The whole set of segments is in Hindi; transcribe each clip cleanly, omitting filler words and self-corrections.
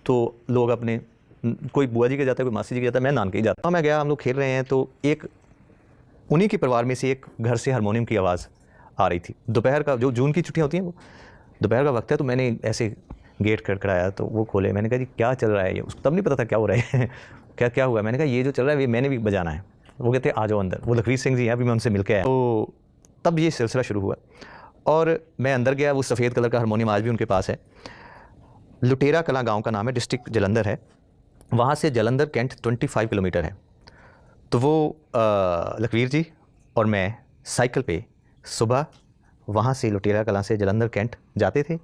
तो लोग अपने कोई बुआ जी के जाता है, कोई मासी जी के जाता है, मैं नान के ही जाता हूँ। मैं गया, हम लोग खेल रहे हैं तो एक उन्हीं के परिवार में से एक घर से हारमोनियम की आवाज़ आ रही थी। दोपहर का, जो जून की छुट्टियाँ होती हैं, वो दोपहर का वक्त है, तो मैंने ऐसे गेट खड़खड़ाया तो वो खोले। मैंने कहा जी क्या चल रहा है ये? उसको तब नहीं पता था क्या हो रहा है क्या हुआ। मैंने कहा ये जो चल रहा है ये मैंने भी बजाना है। वो कहते आ जाओ अंदर। वो लखवीर सिंह जी हैं, अभी मैं उनसे मिल के आया। तो तब ये सिलसिला शुरू हुआ और मैं अंदर गया। वो सफ़ेद कलर का हारमोनियम आज भी उनके पास है। लुटेरा कलां गाँव का नाम है, डिस्ट्रिक्ट जलंधर है। वहाँ से जलंधर कैंट 25 किलोमीटर है। तो वो लखवीर जी और मैं साइकिल पे सुबह वहाँ से लुटेरा कलां से जलंधर कैंट जाते थे।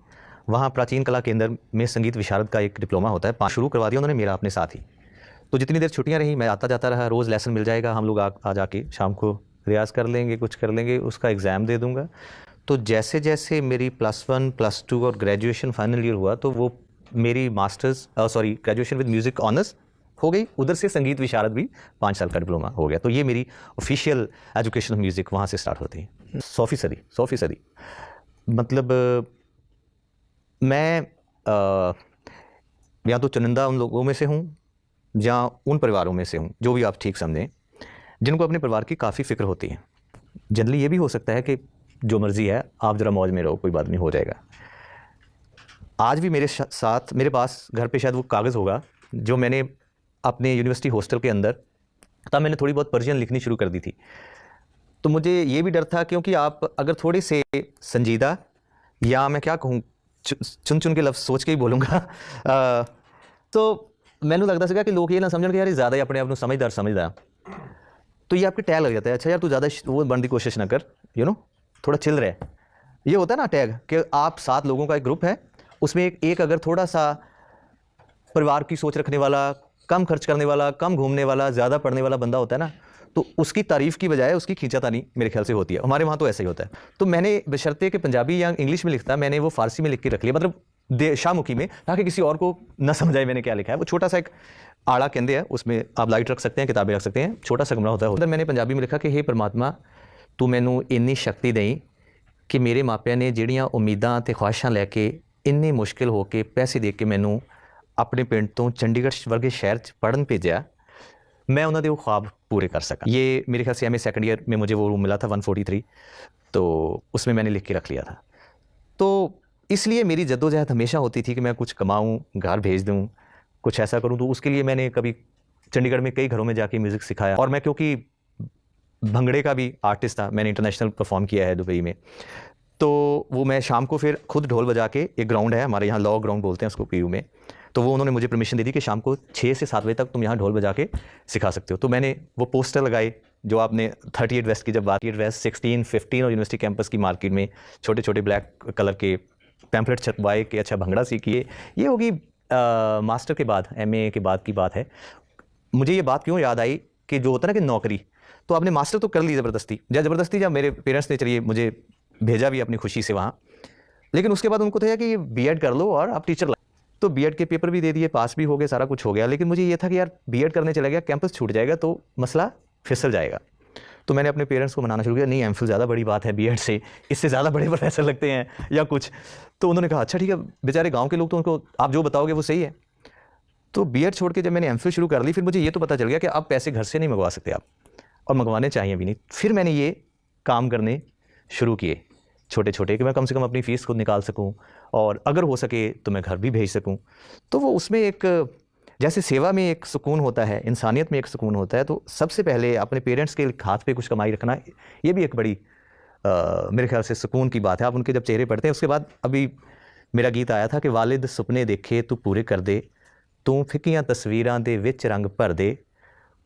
वहाँ प्राचीन कला केंद्र में संगीत विशारद का एक डिप्लोमा होता है, 5 शुरू करवा दिया उन्होंने मेरा अपने साथ ही। तो जितनी देर छुट्टियाँ रहीं मैं आता जाता रहा। रोज़ लेसन मिल जाएगा, हम लोग आ जाके शाम को रियाज़ कर लेंगे, कुछ कर लेंगे, उसका एग्ज़ाम दे दूँगा। तो जैसे जैसे मेरी +1 +2 और ग्रेजुएशन फाइनल ईयर हुआ तो वो मेरी ग्रेजुएशन विद म्यूज़िक ऑनर्स हो गई। उधर से संगीत विशारद भी 5 साल का डिप्लोमा हो गया। तो ये मेरी ऑफिशियल एजुकेशन ऑफ म्यूज़िक वहाँ से स्टार्ट होती है। 100%। मतलब मैं या तो चुनिंदा उन लोगों में से हूँ या उन परिवारों में से हूँ, जो भी आप ठीक समझें, जिनको अपने परिवार की काफ़ी फ़िक्र होती है। जनरली ये भी हो सकता है कि जो मर्ज़ी है आप ज़रा मौज में रहो, कोई बात नहीं, हो जाएगा। आज भी मेरे साथ, मेरे पास घर पे शायद वो कागज़ होगा जो मैंने अपने यूनिवर्सिटी हॉस्टल के अंदर, तब मैंने थोड़ी बहुत पर्शियन लिखनी शुरू कर दी थी। तो मुझे ये भी डर था क्योंकि आप अगर थोड़े से संजीदा, या मैं क्या कहूँ, चुन के लफ्ज़ सोच के ही बोलूँगा, तो मैंने लगता सका कि लोग ये ना समझन कि यार ज़्यादा ही अपने आप को समझदार, तो ये आपके टैग लग जाता है। अच्छा यार तू ज़्यादा वो बनने की कोशिश ना कर, थोड़ा चिल रहे। ये होता है ना टैग, कि आप 7 लोगों का एक ग्रुप है, उसमें एक अगर थोड़ा सा परिवार की सोच रखने वाला, कम खर्च करने वाला, कम घूमने वाला, ज़्यादा पढ़ने वाला बंदा होता है ना, तो उसकी तारीफ़ की बजाय उसकी खींचातानी मेरे ख्याल से होती है। हमारे वहाँ तो ऐसा ही होता है। तो मैंने बशर्ते कि पंजाबी या इंग्लिश में लिखता, मैंने वो फ़ारसी में लिख के रख लिया, मतलब शाहमुखी में, ताकि किसी और को ना समझ आए मैंने क्या लिखा है। वो छोटा सा एक आड़ा कहते हैं, उसमें आप लाइट रख सकते हैं, किताबें रख सकते हैं, छोटा सा कमरा होता है। उधर मैंने पंजाबी में लिखा कि हे परमात्मा तू मैनू इन्नी शक्ति दें कि मेरे मापिया ने ਜਿਹੜੀਆਂ उम्मीदां ते ख्वाहिशां लैके इन्नी मुश्किल होके पैसे दे के मैनू अपने पिंड तो चंडीगढ़ वर्गे शहर च पढ़न भेजा, मैं उन्होंने वो ख्वाब पूरे कर सका। ये मेरे ख्याल से MA सेकंड ईयर में मुझे वो रूम मिला था 143, तो उसमें मैंने लिख के रख लिया था। तो इसलिए मेरी जद्दोजहद हमेशा होती थी कि मैं कुछ कमाऊँ, घर भेज दूँ, कुछ ऐसा करूँ। तो उसके लिए मैंने कभी चंडीगढ़ में कई घरों में जाके म्यूज़िक सिखाया। और मैं क्योंकि भंगड़े का भी आर्टिस्ट था, मैंने इंटरनेशनल परफॉर्म किया है दुबई में, तो वो मैं शाम को फिर खुद ढोल बजा के, एक ग्राउंड है हमारे यहाँ, लॉ ग्राउंड बोलते हैं उसको PU में, तो वो उन्होंने मुझे परमिशन दे दी कि शाम को 6 से 7 बजे तक तुम यहाँ ढोल बजा के सिखा सकते हो। तो मैंने वो पोस्टर लगाए जो आपने 38 वेस्ट की जब बात, 38 वेस्ट 16, 15 और यूनिवर्सिटी कैंपस की मार्केट में छोटे छोटे ब्लैक कलर के पैम्पलेट छपवाए कि अच्छा भंगड़ा सीखिए। ये होगी मास्टर के बाद, MA के बाद की बात है। मुझे ये बात क्यों याद आई कि जो होता है ना कि नौकरी, तो आपने मास्टर तो कर ली ज़बरदस्ती, जब मेरे पेरेंट्स ने चलिए मुझे भेजा भी अपनी खुशी से वहाँ, लेकिन उसके बाद उनको था कि B.Ed कर लो और आप टीचर तो B.Ed के पेपर भी दे दिए, पास भी हो गए, सारा कुछ हो गया। लेकिन मुझे ये था कि यार B.Ed करने चला गया, कैंपस छूट जाएगा तो मसला फिसल जाएगा। तो मैंने अपने पेरेंट्स को मनाना शुरू किया, नहीं MPhil ज़्यादा बड़ी बात है B.Ed से, इससे ज़्यादा बड़े प्रोफेसर लगते हैं या कुछ। तो उन्होंने कहा अच्छा ठीक है, बेचारे गाँव के लोग तो उनको आप जो बताओगे वो सही है। तो B.Ed छोड़ के जब मैंने MPhil शुरू कर ली, फिर मुझे ये तो पता चल गया कि अब पैसे घर से नहीं मंगवा सकते आप, और मंगवाने चाहिए भी नहीं। फिर मैंने ये काम करने शुरू किए छोटे छोटे, कि मैं कम से कम अपनी फ़ीस खुद निकाल सकूं, और अगर हो सके तो मैं घर भी भेज सकूं। तो वो उसमें एक, जैसे सेवा में एक सुकून होता है, इंसानियत में एक सुकून होता है, तो सबसे पहले अपने पेरेंट्स के हाथ पे कुछ कमाई रखना, ये भी एक बड़ी मेरे ख्याल से सुकून की बात है। आप उनके जब चेहरे पढ़ते हैं, उसके बाद अभी मेरा गीत आया था कि वालिद सुपने देखे तू पूरे कर दे, तू फिक्कियां तस्वीरां दे विच रंग भर दे,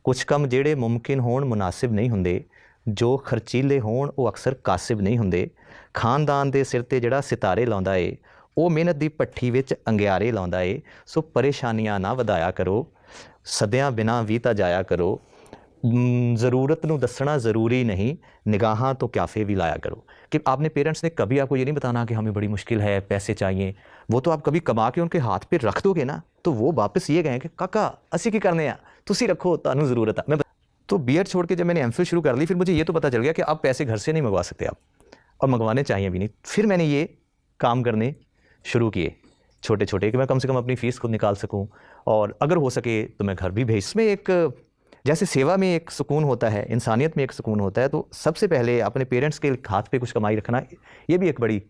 कुछ कम ਜਿਹੜੇ मुमकिन होण मुनासिब नहीं ਹੁੰਦੇ, जो खर्चीले होण ਉਹ अक्सर कासिब नहीं ਹੁੰਦੇ, ਖਾਨਦਾਨ ਦੇ ਸਿਰ ਤੇ ਜਿਹੜਾ ਸਿਤਾਰੇ ਲਾਉਂਦਾ ਏ ਉਹ ਮਿਹਨਤ ਦੀ ਭੱਠੀ ਵਿੱਚ ਅੰਗਿਆਰੇ ਲਾਉਂਦਾ ਏ, ਸੋ ਪਰੇਸ਼ਾਨੀਆਂ ਨਾ ਵਧਾਇਆ ਕਰੋ, ਸਦਿਆਂ ਬਿਨਾਂ ਵੀ ਤਾਂ ਜਾਇਆ ਕਰੋ, ज़रूरत ਨੂੰ ਦੱਸਣਾ ज़रूरी नहीं, निगाहां तो क्याफे भी लाया करो। कि आपने पेरेंट्स ने कभी आपको ये नहीं बताना कि हमें बड़ी मुश्किल है, पैसे चाहिए, वो तो आप कभी कमा के उनके हाथ पे रख दोगे ना, तो वो वापस ये कहें कि काका असी की करने आ, तुसी रखो, तानू ज़रूरत है। मैं तो B.Ed छोड़ के जब मैंने MPhil शुरू कर ली, फिर मुझे ये तो पता चल गया कि अब पैसे घर से नहीं मंगवा सकते आप, और मंगवाने चाहिए भी नहीं। फिर मैंने ये काम करने शुरू किए छोटे छोटे कि मैं कम से कम अपनी फ़ीस खुद निकाल सकूं, और अगर हो सके तो मैं घर भी भेज। इसमें एक जैसे सेवा में एक सुकून होता है, इंसानियत में एक सुकून होता है, तो सबसे पहले अपने पेरेंट्स के हाथ पे कुछ कमाई रखना, ये भी एक बड़ी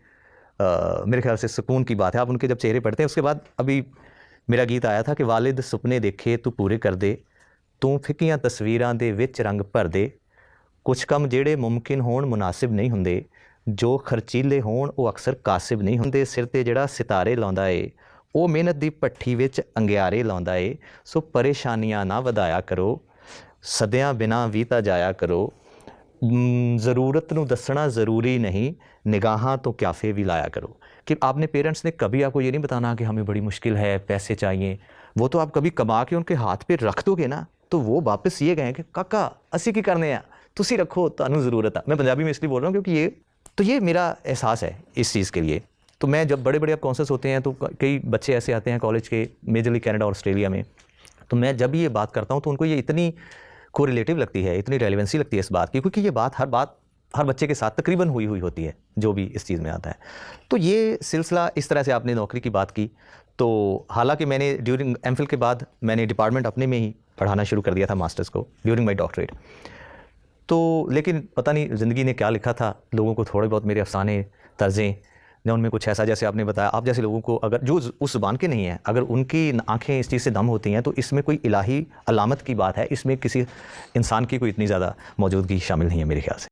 मेरे ख्याल से सुकून की बात है। आप उनके जब चेहरे पढ़ते हैं, उसके बाद अभी मेरा गीत आया था कि वालिद सुपने देखे तू पूरे कर दे, तू फिक्कियां तस्वीरां दे विच रंग भर दे, कुछ कम ਜਿਹੜੇ ਮੁਮਕਿਨ ਹੋਣ ਮੁਨਾਸਿਬ ਨਹੀਂ ਹੁੰਦੇ, ਜੋ ਖਰਚੀਲੇ ਹੋਣ ਉਹ ਅਕਸਰ ਕਾਸਿਬ ਨਹੀਂ ਹੁੰਦੇ, ਸਿਰ ਤੇ ਜਿਹੜਾ ਸਿਤਾਰੇ ਲਾਉਂਦਾ ਏ ਉਹ ਮਿਹਨਤ ਦੀ ਭੱਠੀ ਵਿੱਚ ਅੰਗਿਆਰੇ ਲਾਉਂਦਾ ਏ, ਸੋ ਪਰੇਸ਼ਾਨੀਆਂ ਨਾ ਵਧਾਇਆ ਕਰੋ, ਸਦਿਆਂ ਬਿਨਾਂ ਵੀ ਤਾਂ ਜਾਇਆ ਕਰੋ, ज़रूरत ਨੂੰ ਦੱਸਣਾ ज़रूरी नहीं, निगाहां तो क्याफे भी लाया करो। कि आपने पेरेंट्स ने कभी आपको ये नहीं बताना कि हमें बड़ी मुश्किल है, पैसे चाहिए, वो तो आप कभी कमा के उनके हाथ पे रख दोगे ना, तो वो वापस ये गए कि काका असी की करने हैं, तुसी रखो, तानू ज़रूरत है। मैं पंजाबी में इसलिए बोल रहा हूँ क्योंकि ये मेरा एहसास है इस चीज़ के लिए। तो मैं जब बड़े बड़े अब कॉन्सर्ट्स होते हैं तो कई बच्चे ऐसे आते हैं कॉलेज के, मेजरली कनाडा और ऑस्ट्रेलिया में, तो मैं जब ये बात करता हूँ तो उनको ये इतनी कोरिलेटिव लगती है, इतनी रेलेवेंसी लगती है इस बात की, क्योंकि ये बात हर बच्चे के साथ तकरीबन हुई होती है जो भी इस चीज़ में आता है। तो ये सिलसिला इस तरह से आपने नौकरी की बात की, तो हालांकि मैंने ड्यूरिंग एमफिल के बाद मैंने डिपार्टमेंट अपने में ही पढ़ाना शुरू कर दिया था, मास्टर्स को, ड्यूरिंग माई डॉक्टरेट। तो लेकिन पता नहीं ज़िंदगी ने क्या लिखा था, लोगों को थोड़े बहुत मेरे अफसाने तर्ज़ें या उनमें कुछ ऐसा, जैसे आपने बताया, आप जैसे लोगों को अगर जो उस ज़ुबान के नहीं हैं, अगर उनकी आंखें इस चीज़ से दम होती हैं, तो इसमें कोई इलाही अलामत की बात है, इसमें किसी इंसान की कोई इतनी ज़्यादा मौजूदगी शामिल नहीं है मेरे ख्याल से।